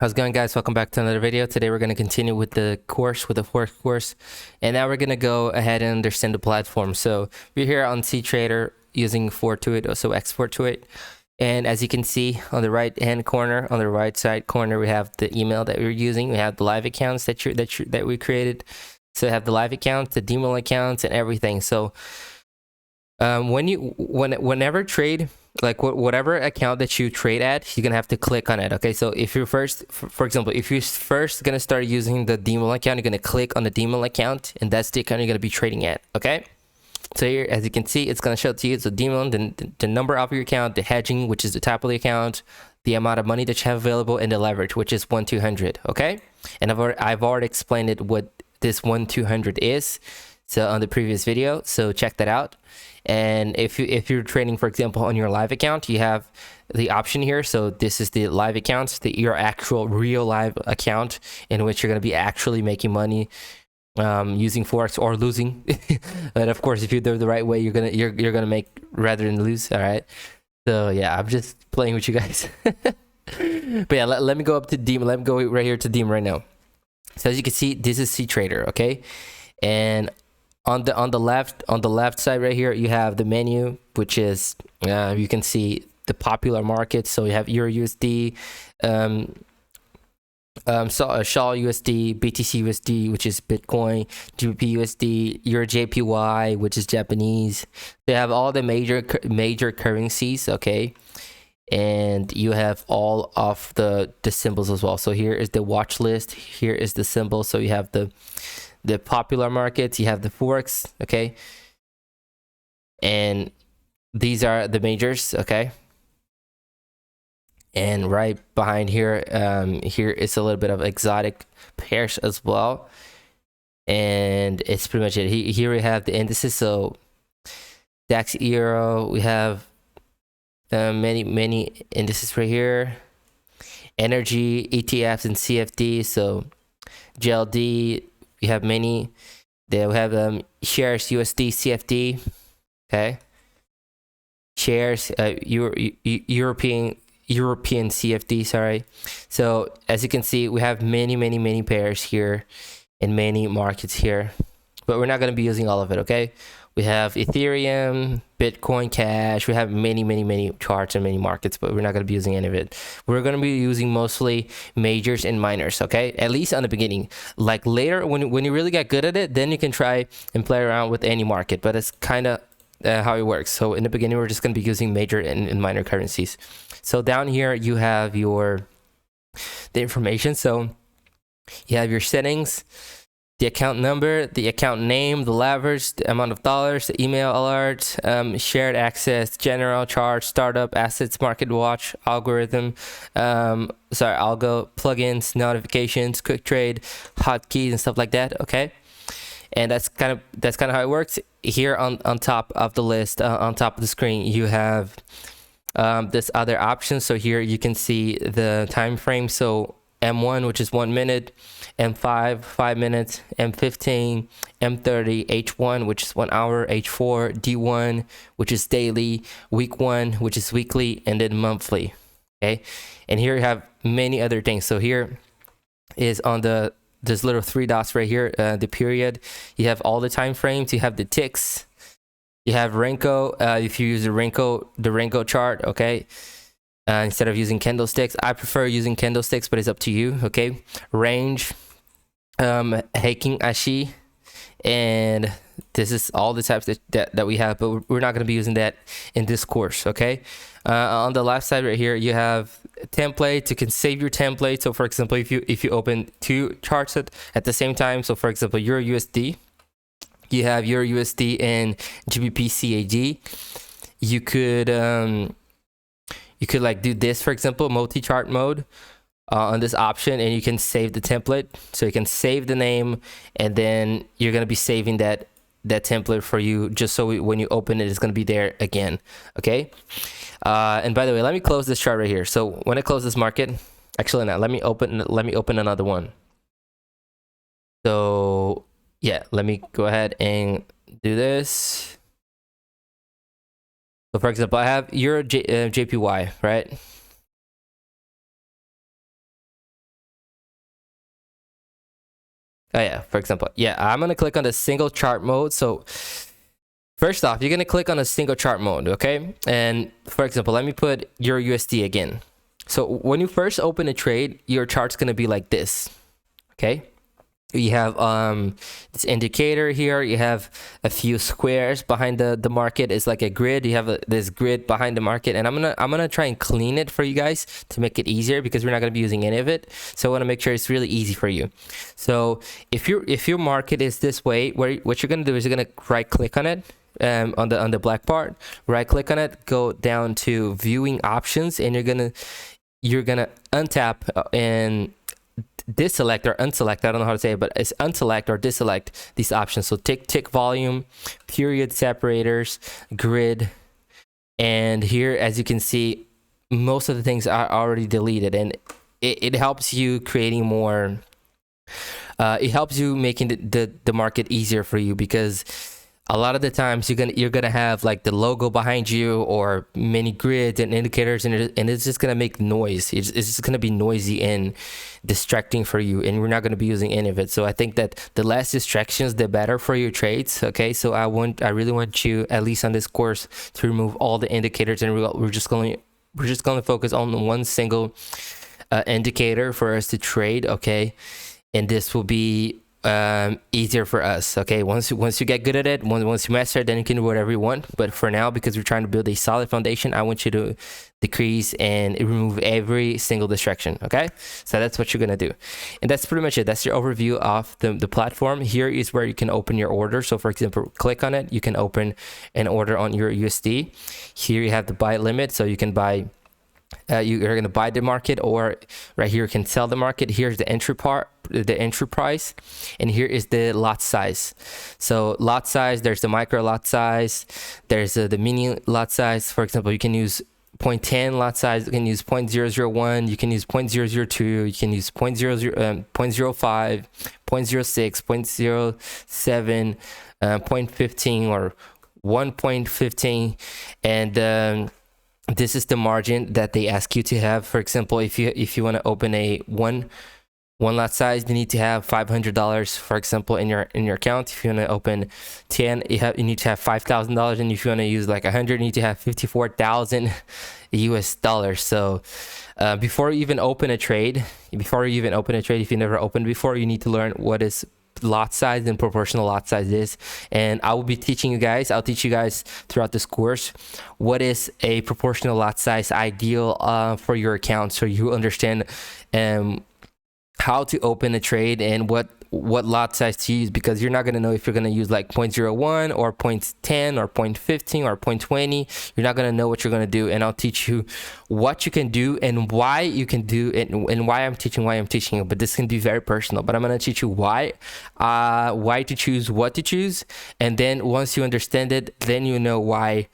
How's it going, guys? Welcome back to another video. Today we're going to continue with the Forex course, and now we're going to go ahead and understand the platform. So we're here on CTrader using Fortuit, also X428, and as you can see on the right hand corner, on the right side corner, we have the email that we're using. We have the live accounts that we created. So we have the live accounts, the demo accounts, and everything. So whenever trade, like whatever account that you trade at, you're gonna have to click on it. Okay, so if you're first, for example, if you're first gonna start using the demo account, you're gonna click on the demo account, and that's the account you're gonna be trading at. Okay, so here, as you can see, it's gonna show to you, it's a demo, the number of your account, the hedging, which is the type of the account, the amount of money that you have available, and the leverage, which is 1-200. Okay, and I've already explained it what this 1-200 is, so on the previous video, so check that out. And if you're trading, for example, on your live account, you have the option here. So this is the live accounts, your actual real live account in which you're going to be actually making money using Forex or losing. But of course, if you do it the right way, you're gonna make rather than lose. All right. So yeah, I'm just playing with you guys. But yeah, let me go up to Demon. Let me go right here to Demon right now. So as you can see, this is CTrader, okay? And on the left side right here, you have the menu, which is you can see the popular markets. So you have Euro USD, Shal USD, BTC USD, which is Bitcoin, GBP USD, Euro JPY, which is Japanese. They have all the major currencies, okay? And you have all of the symbols as well. So here is the watch list. Here is the symbol. So you have the popular markets, you have the Forex, okay? And these are the majors, okay? And right behind here, here is a little bit of exotic pairs as well. And it's pretty much it. Here we have the indices. So DAX Euro, we have many indices right here. Energy, ETFs, and CFD. So GLD, we have many. They have shares USD CFD, okay. Shares European CFD. Sorry. So as you can see, we have many pairs here and many markets here, but we're not going to be using all of it. Okay. We have Ethereum, Bitcoin Cash. We have many charts and many markets, but we're not going to be using any of it. We're going to be using mostly majors and minors, okay? At least on the beginning. Like later, when you really get good at it, then you can try and play around with any market, but it's kind of how it works. So in the beginning, we're just going to be using major and minor currencies. So down here, you have the information. So you have your settings, the account number, the account name, the leverage, the amount of dollars, the email alert, shared access, general charge, startup, assets, market watch, algorithm, algo, plugins, notifications, quick trade, hotkeys, and stuff like that. Okay, and that's kind of how it works. Here on top of the list, on top of the screen, you have this other option. So here you can see the time frame. So M1, which is 1 minute, M5, 5 minutes, M15, M30, H1, which is 1 hour, H4, D1, which is daily, week 1, which is weekly, and then monthly. Okay, and here you have many other things. So here is on this little 3 dots right here, the period. You have all the time frames. You have the ticks. You have Renko. If you use the Renko chart, okay. Instead of using candlesticks, I prefer using candlesticks, but it's up to you. Okay, range, Heiking Ashi, and this is all the types that we have, but we're not going to be using that in this course. Okay, on the left side right here, you have templates. You can save your template. So for example, if you open 2 charts at the same time, so for example, Euro USD, you have Euro USD and GBP CAD. You could like do this, for example, multi-chart mode on this option, and you can save the template. So you can save the name, and then you're going to be saving that template for you, just so when you open it, it's going to be there again. Okay. And by the way, let me close this chart right here. So when I close this market, actually not, let me open another one. So yeah, let me go ahead and do this. So for example, I have Euro JPY, right? Oh yeah, for example, yeah, I'm gonna click on the single chart mode. So first off, you're gonna click on a single chart mode, okay? And for example, let me put your USD again. So when you first open a trade, your chart's gonna be like this, okay? You have this indicator here. You have a few squares behind the market. It's like a grid. You have this grid behind the market, and I'm gonna try and clean it for you guys to make it easier, because we're not gonna be using any of it. So I want to make sure it's really easy for you. So if your market is this way, what you're gonna do is you're gonna right click on it. On the black part, right click on it, go down to viewing options, and you're gonna untap and deselect or unselect, I don't know how to say it, but it's unselect or deselect these options. So tick volume, period separators, grid, and here, as you can see, most of the things are already deleted, and it helps you creating more. It helps you making the market easier for you, because a lot of the times you're gonna have like the logo behind you or many grids and indicators, and it's just gonna make noise. It's just gonna be noisy and distracting for you, and we're not gonna be using any of it. So I think that the less distractions, the better for your trades. Okay, so I really want you, at least on this course, to remove all the indicators, and we're just going to focus on one single indicator for us to trade. Okay, and this will be easier for us. Okay, once you get good at it, once you master it, then you can do whatever you want. But for now, because we're trying to build a solid foundation, I want you to decrease and remove every single distraction. Okay, so that's what you're gonna do, and that's pretty much it. That's your overview of the platform. Here is where you can open your order. So for example, click on it, you can open an order on your USD. Here you have the buy limit, so you can buy. You're going to buy the market, or right here you can sell the market. Here's the entry price, and here is the lot size. So lot size, there's the micro lot size, there's the mini lot size. For example, you can use 0.10 lot size, you can use 0.001, you can use 0.002, you can use 0.05, 0.06, 0.07, 0.15 or 1.15, and this is the margin that they ask you to have. For example, if you want to open a one lot size, you need to have $500, for example, in your account. If you want to open 10, you need to have $5,000, and if you want to use like 100, you need to have 54,000 US dollars. So before you even open a trade, if you never opened before, you need to learn what is lot size and proportional lot size is, and I will be teaching you guys. I'll teach you guys throughout this course what is a proportional lot size ideal for your account, so you understand how to open a trade and what lot size to use, because you're not going to know if you're going to use like 0.01 or 0.10 or 0.15 or 0.20. You're not going to know what you're going to do, and I'll teach you what you can do and why you can do it, and why I'm teaching you. But this can be very personal, but I'm going to teach you why to choose, what to choose, and then once you understand it, then you know why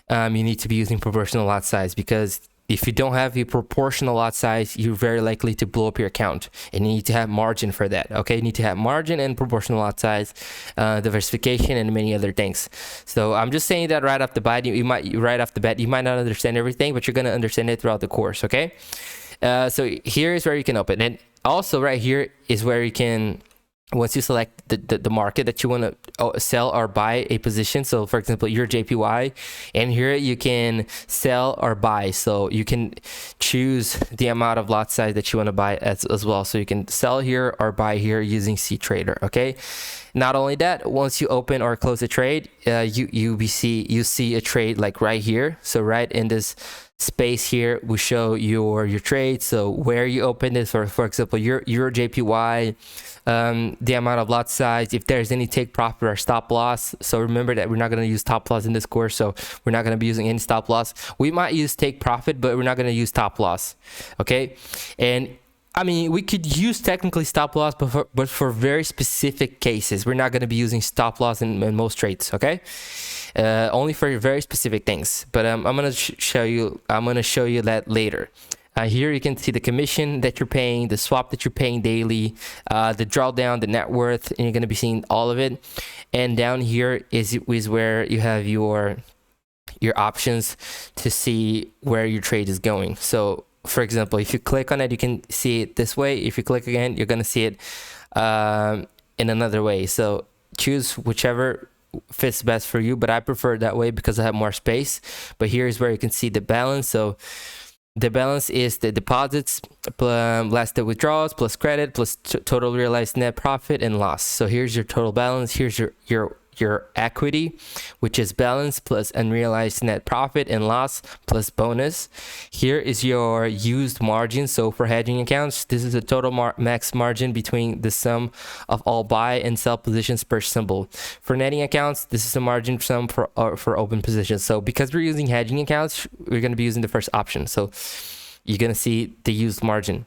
you need to be using proportional lot size. Because if you don't have a proportional lot size, you're very likely to blow up your account, and you need to have margin for that. Okay, you need to have margin and proportional lot size, diversification, and many other things. So I'm just saying that right off the bat. You might not understand everything, but you're gonna understand it throughout the course. Okay, so here is where you can open, and also right here is where you can. Once you select the market that you want to sell or buy a position, so for example, your JPY, and here you can sell or buy, so you can choose the amount of lot size that you want to buy as well. So you can sell here or buy here using CTrader. Okay, not only that, once you open or close a trade, you see a trade like right here. So right in this space here, we show your trade, so where you open this, or for example, your JPY, the amount of lot size, if there's any take profit or stop loss. So remember that we're not going to use stop loss in this course, so we're not going to be using any stop loss. We might use take profit, but we're not going to use stop loss. Okay, and I mean, we could use technically stop loss, but for very specific cases, we're not going to be using stop loss in most trades. Okay, only for very specific things. But I'm going to show you. I'm going to show you that later. Here you can see the commission that you're paying, the swap that you're paying daily, the drawdown, the net worth, and you're going to be seeing all of it. And down here is where you have your options to see where your trade is going. So for example, if you click on it, you can see it this way. If you click again, you're going to see it in another way. So choose whichever fits best for you, but I prefer that way because I have more space. But here's where you can see the balance. So the balance is the deposits less the withdrawals plus credit plus total realized net profit and loss. So here's your total balance. Here's your equity, which is balance plus unrealized net profit and loss plus bonus. Here is your used margin. So for hedging accounts, this is the total max margin between the sum of all buy and sell positions per symbol. For netting accounts, this is the margin sum for open positions. So because we're using hedging accounts, we're going to be using the first option. So you're going to see the used margin.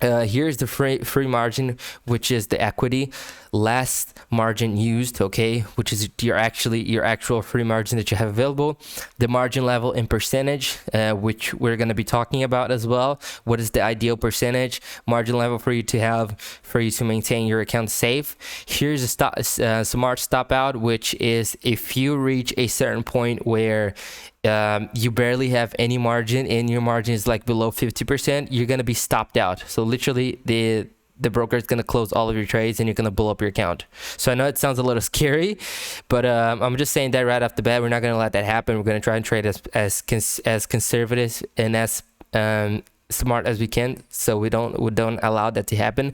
Here's the free margin, which is the equity last margin used, okay, which is your actual free margin that you have available. The margin level in percentage, which we're going to be talking about as well. What is the ideal percentage margin level for you to have, for you to maintain your account safe? Here's a smart stop out, which is if you reach a certain point where you barely have any margin and your margin is like below 50%, you're going to be stopped out. So literally the broker is going to close all of your trades and you're going to blow up your account. So I know it sounds a little scary, but I'm just saying that right off the bat, we're not going to let that happen. We're going to try and trade as conservative and as smart as we can, so we don't allow that to happen.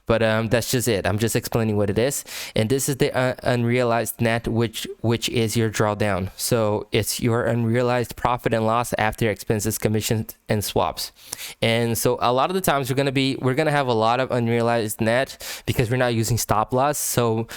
But that's just it. I'm just explaining what it is. And this is the unrealized net, which is your drawdown. So it's your unrealized profit and loss after expenses, commissions, and swaps. And so a lot of the times we're gonna have a lot of unrealized net because we're not using stop loss. So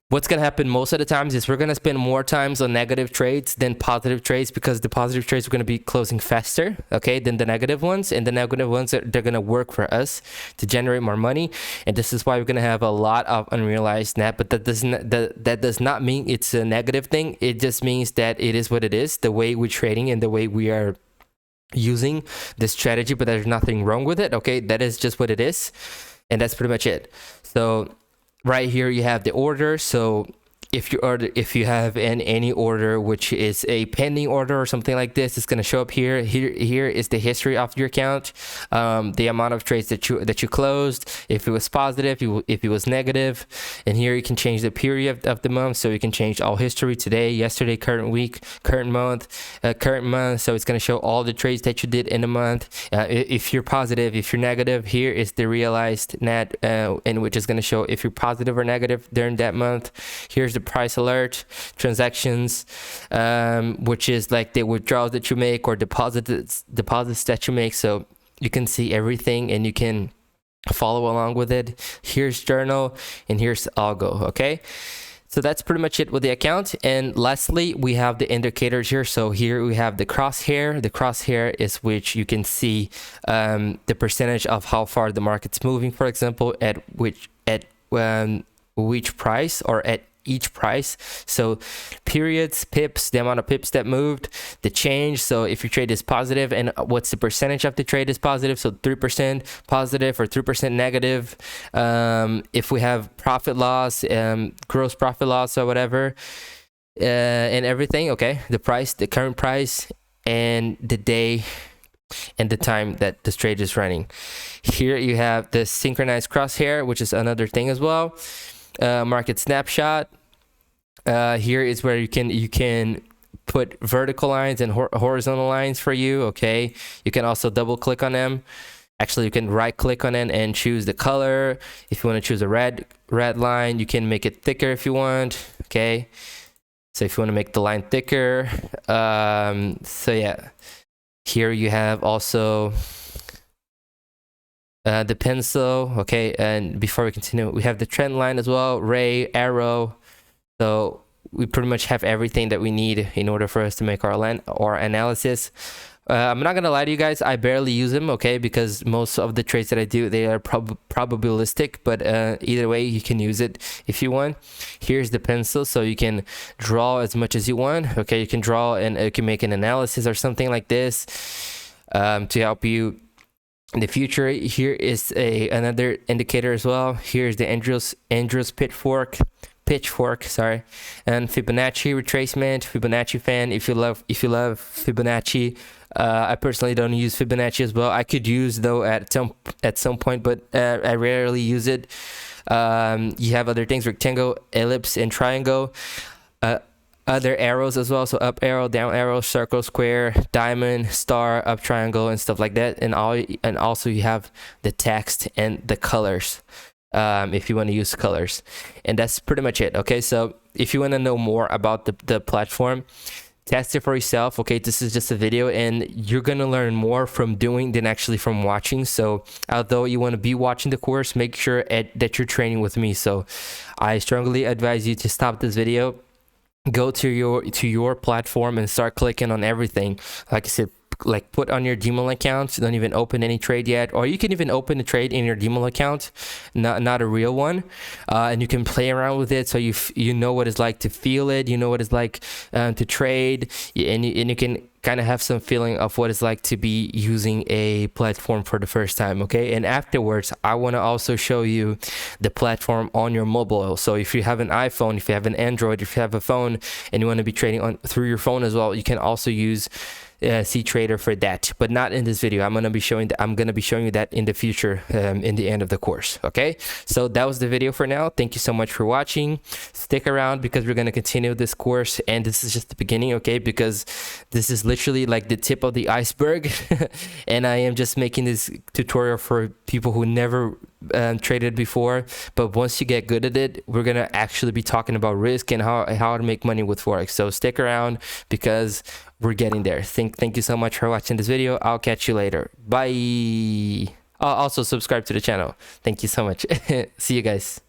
what's going to happen most of the times is we're going to spend more times on negative trades than positive trades, because the positive trades are going to be closing faster, okay, than the negative ones. And the negative ones, they're going to work for us to generate more money. And this is why we're going to have a lot of unrealized net. But that does not mean it's a negative thing. It just means that it is what it is, the way we're trading and the way we are using this strategy. But there's nothing wrong with it, okay? That is just what it is. And that's pretty much it. So right here you have the order. So if you have any order which is a pending order or something like this, it's going to show up here. Here is the history of your account, the amount of trades that you closed, if it was positive, if it was negative. And here you can change the period of the month. So you can change all history: today, yesterday, current week, current month. So it's going to show all the trades that you did in a month. If you're positive, if you're negative, here is the realized net, and which is going to show if you're positive or negative during that month. Here's the price alert, transactions, which is like the withdrawals that you make or deposits that you make. So you can see everything and you can follow along with it. Here's journal and here's algo. Okay, so that's pretty much it with the account. And lastly, we have the indicators here. So here we have the crosshair. The crosshair is which you can see the percentage of how far the market's moving, for example, at which price or at each price. So periods, pips, the amount of pips that moved, the change. So if your trade is positive, and what's the percentage of the trade is positive, so 3% positive or 3% negative. If we have profit loss, gross profit loss or whatever, and everything, okay, the price, the current price, and the day and the time that this trade is running. Here you have the synchronized crosshair, which is another thing as well. Market snapshot. Here is where you can put vertical lines and horizontal lines for you. Okay, you can also double click on them. Actually, you can right click on it and choose the color. If you want to choose a red line, you can make it thicker if you want. Okay, so if you want to make the line thicker, so yeah, here you have also the pencil. Okay, and before we continue, we have the trend line as well, ray, arrow. So we pretty much have everything that we need in order for us to make our analysis. I'm not gonna lie to you guys, I barely use them, okay, because most of the trades that I do, they are probabilistic, but either way you can use it if you want. Here's the pencil, so you can draw as much as you want. Okay, you can draw and you can make an analysis or something like this to help you in the future. Here is another indicator as well. Here's the Andrews pitchfork, sorry, and Fibonacci retracement. Fibonacci fan, if you love Fibonacci. I personally don't use Fibonacci as well. I could use though at some point, but I rarely use it. You have other things: rectangle, ellipse, and triangle. Other arrows as well, so up arrow, down arrow, circle, square, diamond, star, up triangle, and stuff like that. And also you have the text and the colors, if you want to use colors. And that's pretty much it. Okay, so if you want to know more about the platform, test it for yourself. Okay, this is just a video, and you're gonna learn more from doing than actually from watching. So although you want to be watching the course, make sure that you're training with me. So I strongly advise you to stop this video, go to your platform, and start clicking on everything. Like I said, like put on your Gmail account. Don't even open any trade yet, or you can even open a trade in your Gmail account, not a real one, and you can play around with it, so you know what it's like to feel it, you know what it's like to trade, and you can kind of have some feeling of what it's like to be using a platform for the first time. Okay, and afterwards I want to also show you the platform on your mobile. So if you have an iPhone, if you have an Android, if you have a phone and you want to be trading through your phone as well, you can also use CTrader for that, but not in this video. I'm gonna be showing you that in the future, in the end of the course. Okay, so that was the video for now. Thank you so much for watching. Stick around because we're gonna continue this course, and this is just the beginning. Okay, because this is literally like the tip of the iceberg, and I am just making this tutorial for people who never traded before. But once you get good at it, we're gonna actually be talking about risk and how to make money with Forex. So stick around because we're getting there. Thank you so much for watching this video. I'll catch you later. Bye. Also subscribe to the channel. Thank you so much. See you guys.